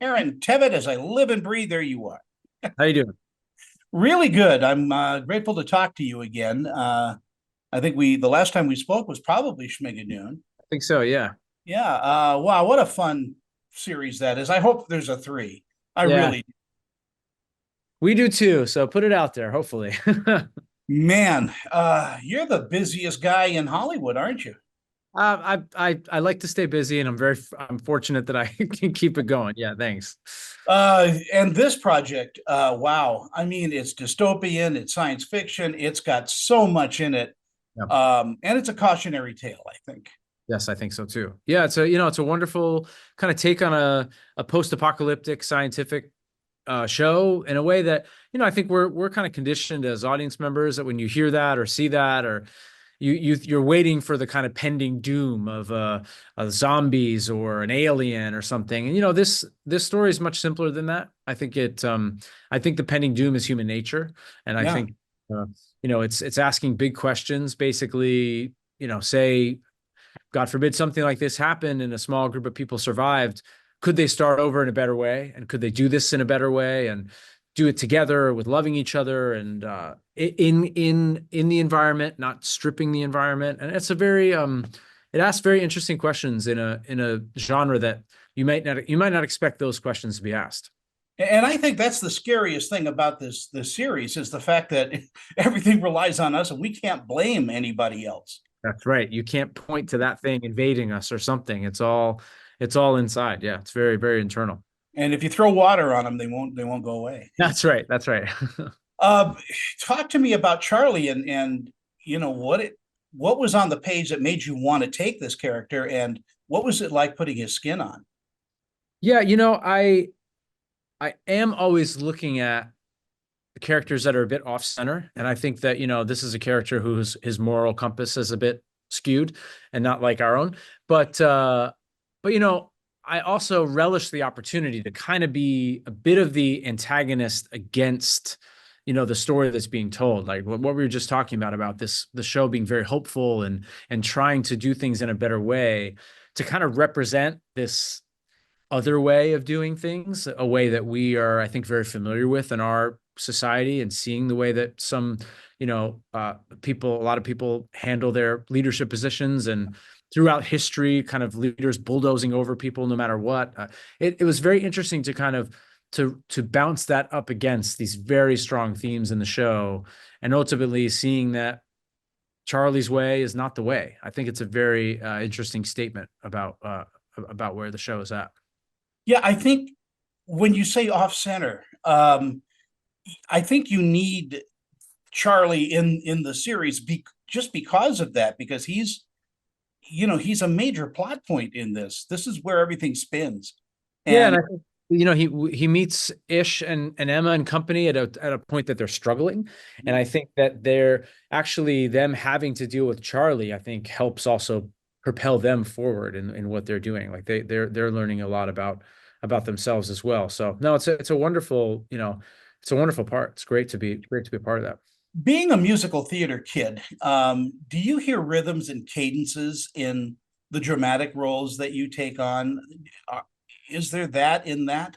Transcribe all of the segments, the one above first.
Aaron Tevitt, as I live and breathe. There you are. How you doing? Really good. I'm grateful to talk to you again. I think the last time we spoke was probably Schmigadoon. I think so, yeah. Yeah. Wow, what a fun series that is. I hope there's a three. I Yeah, really, we do too. So put it out there, hopefully. man. You're the busiest guy in Hollywood, aren't you? I like to stay busy, and I'm fortunate that I can keep it going. Yeah, thanks. And this project, wow. I mean, it's dystopian, it's science fiction, it's got so much in it. Yeah. And it's a cautionary tale, I think. Yes, I think so too. Yeah, it's a wonderful kind of take on a post-apocalyptic scientific show in a way that, I think we're kind of conditioned as audience members that when you hear that or see that or you're waiting for the kind of pending doom of zombies or an alien or something. And this story is much simpler than that. I think the pending doom is human nature, and I Yeah. think it's asking big questions. Basically, say God forbid something like this happened and a small group of people survived. Could they start over in a better way? And could they do this in a better way and do it together with loving each other and in the environment, not stripping the environment? And it's a very it asks very interesting questions in a genre that you might not expect those questions to be asked. And I think that's the scariest thing about this series is the fact that everything relies on us and we can't blame anybody else. That's right. You can't point to that thing invading us or something. It's all inside. Yeah, it's very, very internal. And if you throw water on them, they won't go away. That's right. That's right. Uh, Talk to me about Charlie and what was on the page that made you want to take this character, and what was it like putting his skin on? Yeah, I am always looking at characters that are a bit off center, and I think that this is a character whose his moral compass is a bit skewed and not like our own. But I also relish the opportunity to kind of be a bit of the antagonist against the story that's being told, like what we were just talking about this the show being very hopeful and trying to do things in a better way, to kind of represent this other way of doing things, a way that we are, I think, very familiar with in our society, and seeing the way that some, a lot of people handle their leadership positions, and throughout history, kind of leaders bulldozing over people no matter what. It was very interesting to kind of to bounce that up against these very strong themes in the show, and ultimately seeing that Charlie's way is not the way. I think it's a very interesting statement about where the show is at. Yeah, I think when you say off center, I think you need Charlie in the series just because of that, because he's a major plot point in this. This is where everything spins. Yeah, and And I think he meets Ish and Emma and company at a point that they're struggling, and I think that they're actually them having to deal with Charlie, I think, helps also propel them forward in what they're doing. Like they're learning a lot about themselves as well. So no, it's a wonderful it's a wonderful part. It's great to be a part of that. being a musical theater kid, do you hear rhythms and cadences in the dramatic roles that you take on? Uh, Is there that in that?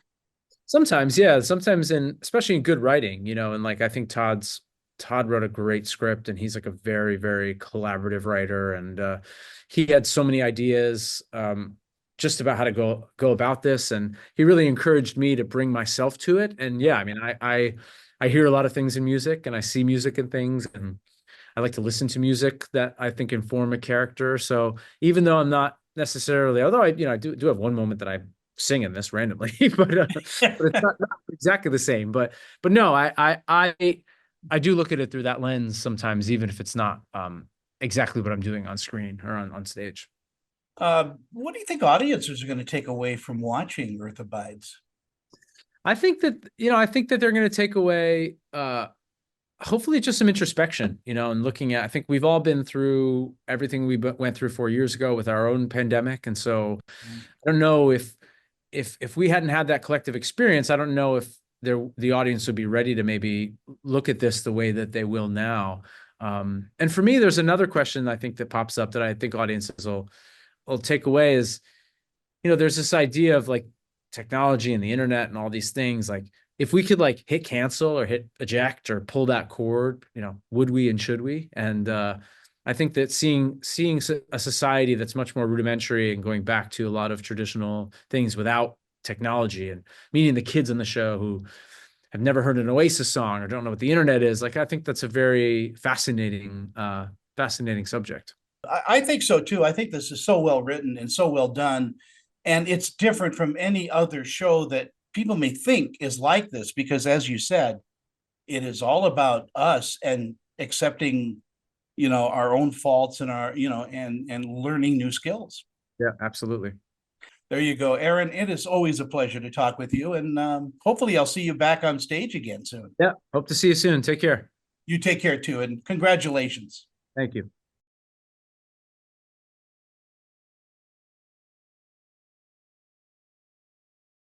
Sometimes, yeah. Sometimes especially in good writing, and like I think Todd wrote a great script, and he's like a very, very collaborative writer, and he had so many ideas just about how to go about this, and he really encouraged me to bring myself to it. And yeah, I mean, I hear a lot of things in music, and I see music in things, and I like to listen to music that I think inform a character. So even though I'm not necessarily, although I do have one moment that I sing in this randomly, but it's not exactly the same. But no, I do look at it through that lens sometimes, even if it's not exactly what I'm doing on screen or on stage. What do you think audiences are going to take away from watching Earth Abides? I think that they're going to take away hopefully just some introspection, and looking at, I think we've all been through everything we went through 4 years ago with our own pandemic. And so I don't know if we hadn't had that collective experience, I don't know if the audience would be ready to maybe look at this the way that they will now. And for me, there's another question I think that pops up that I think audiences will take away is, there's this idea of like technology and the internet and all these things, like if we could like hit cancel or hit eject or pull that cord, would we and should we? And I think that seeing a society that's much more rudimentary and going back to a lot of traditional things without technology, and meeting the kids in the show who have never heard an Oasis song or don't know what the internet is, like I think that's a very fascinating subject. I think so too. I think this is so well written and so well done. And it's different from any other show that people may think is like this, because as you said, it is all about us and accepting, our own faults and our, and learning new skills. Yeah, absolutely. There you go, Aaron. It is always a pleasure to talk with you. And hopefully I'll see you back on stage again soon. Yeah. Hope to see you soon. Take care. You take care too. And congratulations. Thank you.